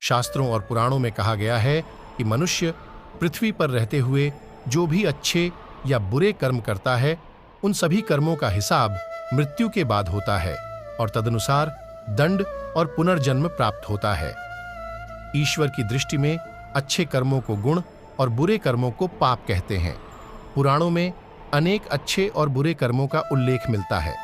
शास्त्रों और पुराणों में कहा गया है कि मनुष्य पृथ्वी पर रहते हुए जो भी अच्छे या बुरे कर्म करता है, उन सभी कर्मों का हिसाब मृत्यु के बाद होता है और तदनुसार दंड और पुनर्जन्म प्राप्त होता है। ईश्वर की दृष्टि में अच्छे कर्मों को गुण और बुरे कर्मों को पाप कहते हैं। पुराणों में अनेक अच्छे और बुरे कर्मों का उल्लेख मिलता है।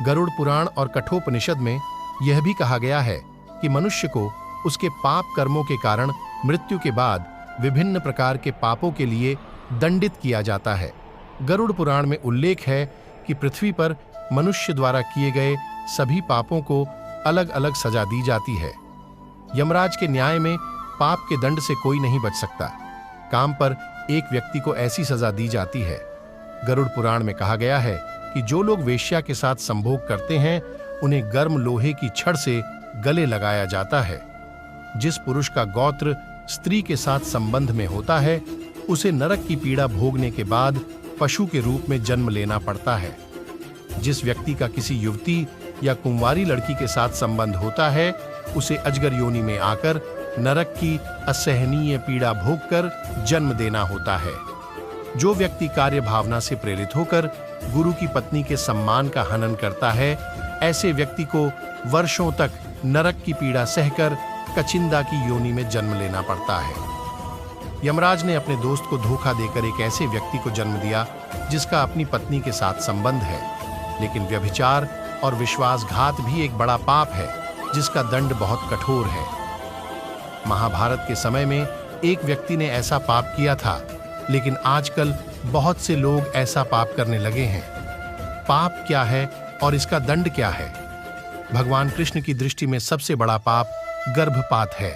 गरुड़ पुराण और कठोपनिषद में यह भी कहा गया है कि मनुष्य को उसके पाप कर्मों के कारण मृत्यु के बाद विभिन्न प्रकार के पापों के लिए दंडित किया जाता है। गरुड़ पुराण में उल्लेख है कि पृथ्वी पर मनुष्य द्वारा किए गए सभी पापों को अलग अलग सजा दी जाती है। यमराज के न्याय में पाप के दंड से कोई नहीं बच सकता। काम पर एक व्यक्ति को ऐसी सजा दी जाती है। गरुड़ पुराण में कहा गया है कि जो लोग वेश्या के साथ संभोग करते हैं, उन्हें गर्म लोहे की छड़ से गले लगाया जाता है। जिस पुरुष का गोत्र स्त्री के साथ संबंध में होता है, उसे नरक की पीड़ा भोगने के बाद पशु के रूप में जन्म लेना पड़ता है। जिस व्यक्ति का किसी युवती या कुंवारी लड़की के साथ संबंध होता है, उसे अजगर योनि में आकर नरक की असहनीय पीड़ा भोगकर जन्म देना होता है। जो व्यक्ति कार्य भावना से प्रेरित होकर गुरु की पत्नी के सम्मान का हनन करता है, ऐसे व्यक्ति को वर्षों तक नरक की पीड़ा सहकर कचिंदा की योनि में जन्म लेना पड़ता है। यमराज ने अपने दोस्त को धोखा देकर एक ऐसे व्यक्ति को जन्म दिया जिसका अपनी पत्नी के साथ संबंध है, लेकिन व्यभिचार और विश्वासघात भी एक बड़ा पाप है जिसका दंड बहुत कठोर है। महाभारत के समय में एक व्यक्ति ने ऐसा पाप किया था, लेकिन आजकल बहुत से लोग ऐसा पाप करने लगे हैं। पाप क्या है और इसका दंड क्या है? भगवान कृष्ण की दृष्टि में सबसे बड़ा पाप गर्भपात है।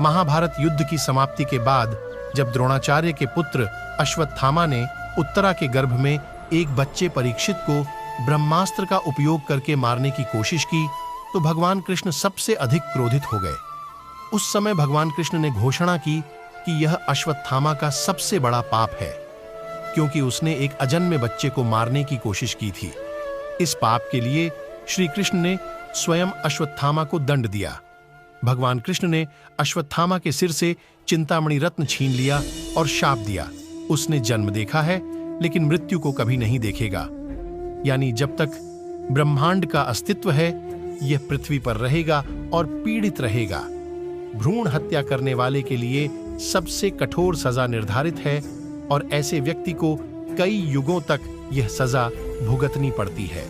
महाभारत युद्ध की समाप्ति के बाद जब द्रोणाचार्य के पुत्र अश्वत्थामा ने उत्तरा के गर्भ में एक बच्चे परीक्षित को ब्रह्मास्त्र का उपयोग करके मारने की कोशिश की, तो भगवान कृष्ण सबसे अधिक क्रोधित हो गए। उस समय भगवान कृष्ण ने घोषणा की कि यह अश्वत्थामा का सबसे बड़ा पाप है, क्योंकि उसने एक अजन्मे बच्चे को मारने की कोशिश की थी। इस पाप के लिए श्री कृष्ण ने स्वयं अश्वत्थामा को दंड दिया। भगवान कृष्ण ने अश्वत्थामा के सिर से चिंतामणि रत्न छीन लिया और शाप दिया, उसने जन्म देखा है लेकिन मृत्यु को कभी नहीं देखेगा। यानी जब तक ब्रह्मांड का अस्तित्व है, यह पृथ्वी पर रहेगा और पीड़ित रहेगा। भ्रूण हत्या करने वाले के लिए सबसे कठोर सजा निर्धारित है और ऐसे व्यक्ति को कई युगों तक यह सजा भुगतनी पड़ती है।